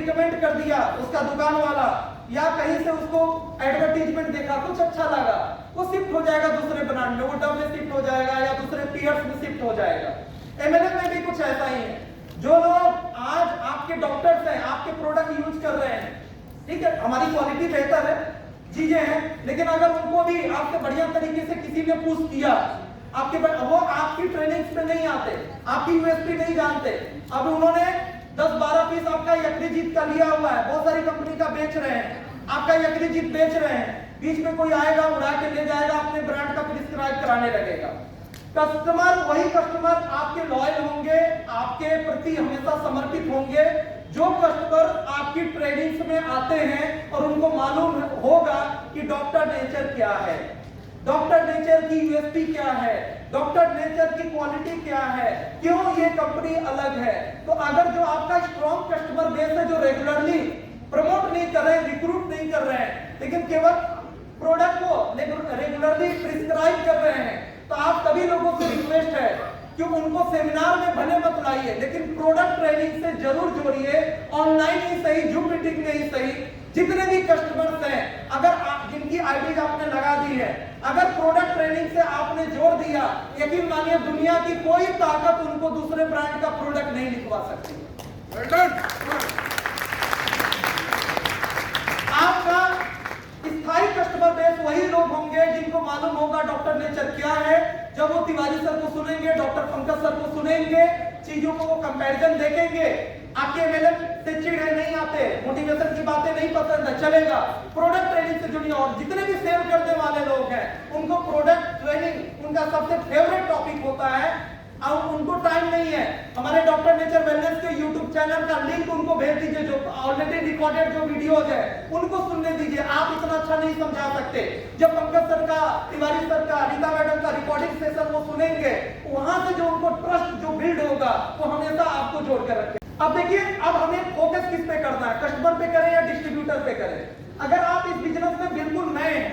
Recommend कर दिया उसका दुकान वाला, या कहीं से उसको एडवर्टीजमेंट देखा, कुछ अच्छा लगा, वो शिफ्ट हो जाएगा दूसरे ब्रांड में, वो डब में शिफ्ट हो जाएगा या दूसरे पीयर्स में शिफ्ट हो जाएगा। एमएलएम में भी कुछ ऐसा ही है। जो लोग आज आपके डॉक्टर्स हैं, आपके प्रोडक्ट यूज कर रहे हैं, ठीक है, हमारी क्वालिटी बेहतर है, चीजें हैं, लेकिन अगर उनको भी आपसे बढ़िया तरीके से किसी ने पुश किया, वो आपकी ट्रेनिंग्स पे नहीं आते, आपकी यूएसपी नहीं जानते, अब उन्होंने 10-12 पीस आपका यकृजीत का लिया हुआ है, बहुत सारी कंपनी का बेच रहे हैं, आपका यकृजीत बेच रहे हैं, बीच में कोई आएगा उड़ा के ले जाएगा, अपने ब्रांड का प्रिस्क्राइब कराने लगेगा। कस्टमर, वही कस्टमर आपके लॉयल होंगे, आपके प्रति हमेशा समर्पित होंगे जो कस्टमर आपकी ट्रेनिंग्स में आते हैं और उनको मालूम होगा कि डॉक्टर नेचर क्या है, डॉक्टर नेचर की यूएसपी क्या है, डॉक्टर नेचर की क्वालिटी क्या है, क्यों ये कंपनी अलग है। तो अगर जो आपका स्ट्रॉन्ग कस्टमर बेस है, जो रेगुलरली प्रमोट नहीं कर रहे हैं, रिक्रूट नहीं कर रहे हैं, लेकिन केवल प्रोडक्ट को रेगुलरली प्रिस्क्राइब कर रहे हैं, तो आप सभी लोगों से रिक्वेस्ट है कि उनको सेमिनार में भले मत लाइए, लेकिन प्रोडक्ट ट्रेनिंग से जरूर जोड़िए, ऑनलाइन ही सही, जूम मीटिंग में ही सही। जितने भी कस्टमर्स हैं, अगर जिनकी आईडी आपने लगा दी है, अगर प्रोडक्ट ट्रेनिंग से आपने जोड़ दिया, यकीन मानिए दुनिया की कोई ताकत उनको दूसरे ब्रांड का प्रोडक्ट नहीं लिखवा सकती। आपका स्थायी कस्टमर बेस वही लोग होंगे जिनको मालूम होगा डॉक्टर नेचर क्या है। जब वो तिवारी सर को सुनेंगे, डॉक्टर पंकज सर को सुनेंगे, चीजों को वो कंपैरिजन देखेंगे, आपके एमएलएम से चिढ़े नहीं आते, मोटिवेशन की बातें नहीं पसंद है, चलेगा, प्रोडक्ट ट्रेनिंग से जुड़िए। और जितने भी सेल करने वाले लोग हैं, उनको प्रोडक्ट ट्रेनिंग उनका सबसे फेवरेट टॉपिक होता है। अब उनको टाइम नहीं है, हमारे डॉक्टर नेचर वेलनेस के यूट्यूब चैनल का लिंक उनको भेज दीजिए, जो ऑलरेडी रिकॉर्डेड जो वीडियोज है उनको सुनने दीजिए। आप इतना अच्छा नहीं समझा सकते। जब पंकज सर का, तिवारी सर का, रीता मैडम का रिकॉर्डिंग सेशन वो सुनेंगे, वहां से जो उनको ट्रस्ट जो बिल्ड होगा, वो हमेशा आपको जोड़ कर रखें। अब देखिए, अब हमें फोकस किस पे करना है, कस्टमर पे करें या डिस्ट्रीब्यूटर पे करें। अगर आप इस बिजनेस में बिल्कुल नए हैं,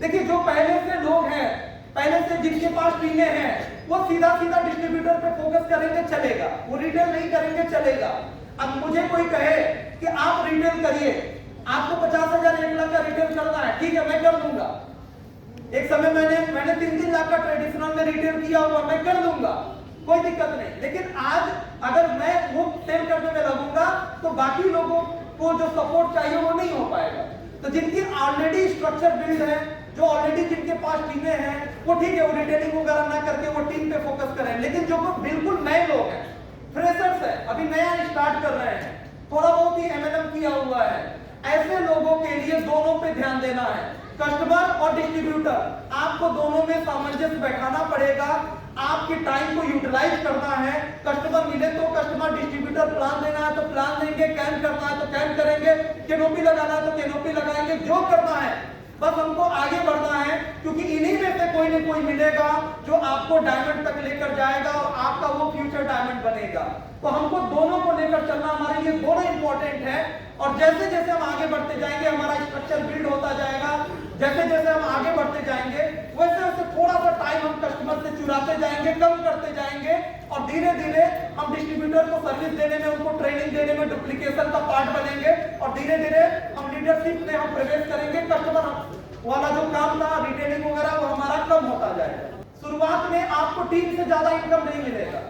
देखिए जो पहले से लोग हैं, पहले से जिनके पास टीमें हैं, वो सीधा सीधा डिस्ट्रीब्यूटर पे फोकस करेंगे, चलेगा, वो रिटेल नहीं करेंगे, चलेगा। अब मुझे कोई कहे कि आप रिटेल करिए, आपको 50,000 1 लाख का रिटेल करना है, ठीक है, मैं कर दूंगा। एक समय मैंने 3-3 लाख का ट्रेडिशनल में रिटेल किया हुआ, मैं कर दूंगा, कोई दिक्कत नहीं। लेकिन आज अगर मैं वो सेल करने में लगूंगा, तो बाकी लोगों को जो सपोर्ट चाहिए वो नहीं हो पाएगा। तो जिनकी ऑलरेडी स्ट्रक्चर बिल्ड है, जो ऑलरेडी जिनके पास टीमें हैं, वो ठीक है, वो रिटेलिंग वगैरह ना करके वो टीम पे फोकस करें। लेकिन जो बिल्कुल नए लोग हैं, फ्रेशर्स हैं, अभी नया स्टार्ट कर रहे हैं, थोड़ा बहुत ही एमएलएम किया हुआ है, ऐसे लोगों के लिए दोनों पे ध्यान देना है, कस्टमर और डिस्ट्रीब्यूटर। आपको दोनों में सामंजस्य बैठाना पड़ेगा, आपके टाइम को यूटिलाइज करना है। कस्टमर मिले तो कस्टमर, डिस्ट्रीब्यूटर प्लान देना है तो प्लान देंगे, कैन करना है तो कैन करेंगे, कैनोपी लगाना है तो कैनोपी लगाएंगे, जो करना है। बस हमको आगे बढ़ना है, क्योंकि इन्हीं में से कोई न कोई मिलेगा जो आपको डायमंड तक लेकर जाएगा और आपका वो फ्यूचर डायमंड बनेगा। तो हमको दोनों को लेकर चलना, हमारे लिए दोनों इंपॉर्टेंट है। और जैसे जैसे हम आगे बढ़ते जाएंगे, हमारा स्ट्रक्चर बिल्ड होता जाएगा, जैसे जैसे हम आगे बढ़ते जाएंगे, वैसे वैसे थोड़ा सा टाइम हम कस्टमर से चुराते जाएंगे, कम करते जाएंगे, और धीरे धीरे हम डिस्ट्रीब्यूटर को सर्विस देने में, उनको ट्रेनिंग देने में डुप्लीकेशन का पार्ट बनेंगे, और धीरे धीरे हम लीडरशिप में हम प्रवेश करेंगे। कस्टमर वाला जो काम था, रिटेलिंग वगैरह, वो हमारा कम होता जाएगा। शुरुआत में आपको टीम से ज्यादा इनकम नहीं मिलेगा।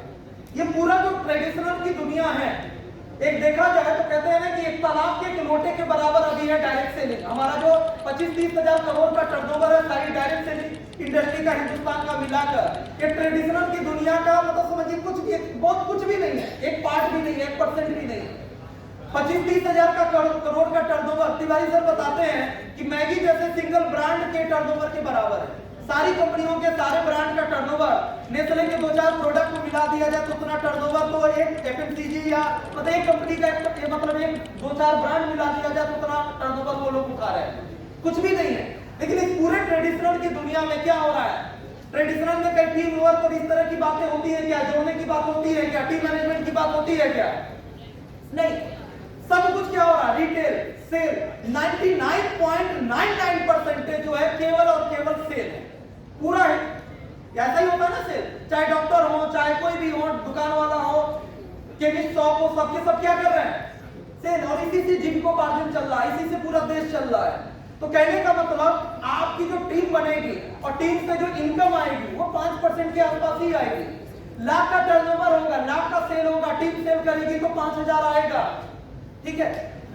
ये पूरा जो ट्रेडिशनल की दुनिया है, एक देखा जाए तो कहते हैं ना कि एक तालाब के एक लोटे के बराबर अभी है डायरेक्ट सेलिंग। हमारा जो 25-30 हजार करोड़ का टर्नओवर है, सारी डायरेक्ट सेलिंग इंडस्ट्री का, हिंदुस्तान का मिलाकर, ये ट्रेडिशनल की दुनिया का मतलब समझिए कुछ भी, बहुत कुछ भी नहीं है, एक पार्ट भी नहीं है, 1% भी नहीं है। 25-30 हजार का करोड़ का टर्नओवर, तिवारी सर बताते हैं कि मैगी जैसे सिंगल ब्रांड के टर्नओवर के बराबर है। सारी कंपनियों के सारे ब्रांड का टर्नओवर, नेस्ले के 2-4 प्रोडक्ट को मिला दिया जाए तो उतना टर्नओवर, तो एक एफएमसीजी या मतलब एक कंपनी का मतलब एक 2-4 ब्रांड मिला दिया जाए तो उतना टर्नओवर वो लोग उठा रहे हैं, कुछ भी नहीं है। लेकिन इस पूरे ट्रेडिशनल की दुनिया में क्या हो रहा है, ट्रेडिशनल में कई टीम वर्क और इस तरह की बातें होती है क्या, जोड़ने की बात होती है क्या, टीम मैनेजमेंट की बात होती है क्या, नहीं। सब कुछ क्या हो रहा है, रिटेल सेल 99.99% जो है केवल और केवल सेल है, पूरा है। ऐसा ही होता है ना सेल, चाहे डॉक्टर हो, चाहे कोई भी हो, दुकान वाला हो, केमिस्ट शॉप हो, सबके सब क्या कर रहे हैं, सेल, और इसी से जीविकोपार्जन चल रहा है, इसी से पूरा देश चल रहा है। तो कहने का मतलब आपकी जो टीम बनेगी और टीम से जो इनकम आएगी वो 5% के आसपास ही आएगी। लाख का टर्नओवर होगा, लाख का सेल होगा, टीम सेल करेगी तो 5000 आएगा, ठीक है।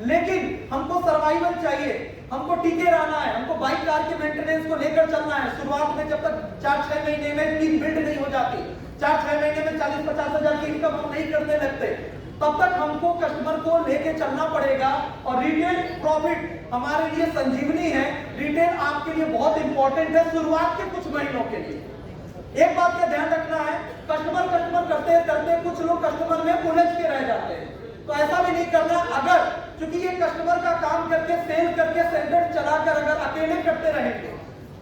लेकिन हमको सर्वाइवल चाहिए, हमको टिके रहना है, हमको बाइक कार के मेंटेनेंस को लेकर चलना है। शुरुआत में जब तक 4-6 महीने में टीम बिल्ड नहीं हो जाती, 4-6 महीने में 40-50 हजार की इनकम हम नहीं करने लगते, तब तक हमको कस्टमर को लेके चलना पड़ेगा। और रिटेल प्रॉफिट हमारे लिए संजीवनी है, रिटेल आपके लिए बहुत इंपॉर्टेंट है शुरुआत के कुछ महीनों के लिए। एक बात का ध्यान रखना है, कस्टमर करते करते कुछ लोग कस्टमर में उलझ के रह जाते हैं, तो ऐसा भी नहीं करना। अगर क्योंकि ये कस्टमर का काम करके सेल करके सेंटर चलाकर अगर अकेले करते रहेंगे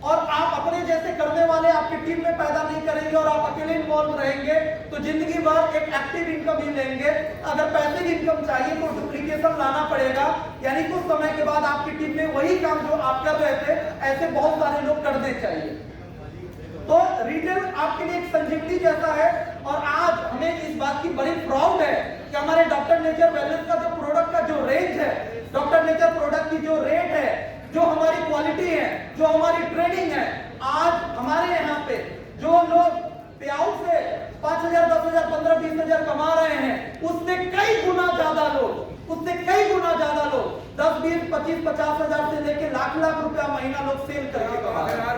और आप अपने जैसे करने वाले आपकी टीम में पैदा नहीं करेंगे और आप अकेले इन्वॉल्व रहेंगे तो जिंदगी भर एक एक्टिव इनकम ही लेंगे। अगर पैसिव इनकम चाहिए तो डुप्लीकेशन लाना पड़ेगा, यानी कुछ समय के बाद आपकी टीम में वही काम जो आप कर रहे थे ऐसे बहुत सारे लोग करने चाहिए। तो रिटेल आपके लिए एक संजीवनी जैसा है। और आज हमें इस बात की बड़ी प्राउड है कि हमारे डॉक्टर नेचर वेलनेस का जो प्रोडक्ट का जो रेंज है, डॉक्टर नेचर प्रोडक्ट की जो रेट है, जो हमारी क्वालिटी है, जो हमारी ट्रेनिंग है, आज हमारे यहाँ पे जो लोग पे आउट से 5000, 10,000, 15, 20,000 कमा रहे हैं, उससे कई गुना ज्यादा लोग 10, 20, 25, 50,000 से लेके लाख रुपया महीना लोग सेल करके कमा रहे हैं,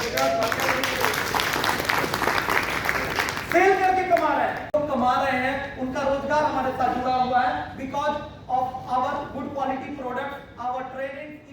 सेल करके कमा रहे हैं। लोग कमा रहे हैं, उनका रोजगार हमारे साथ जुड़ा हुआ है because of our good quality product, our training.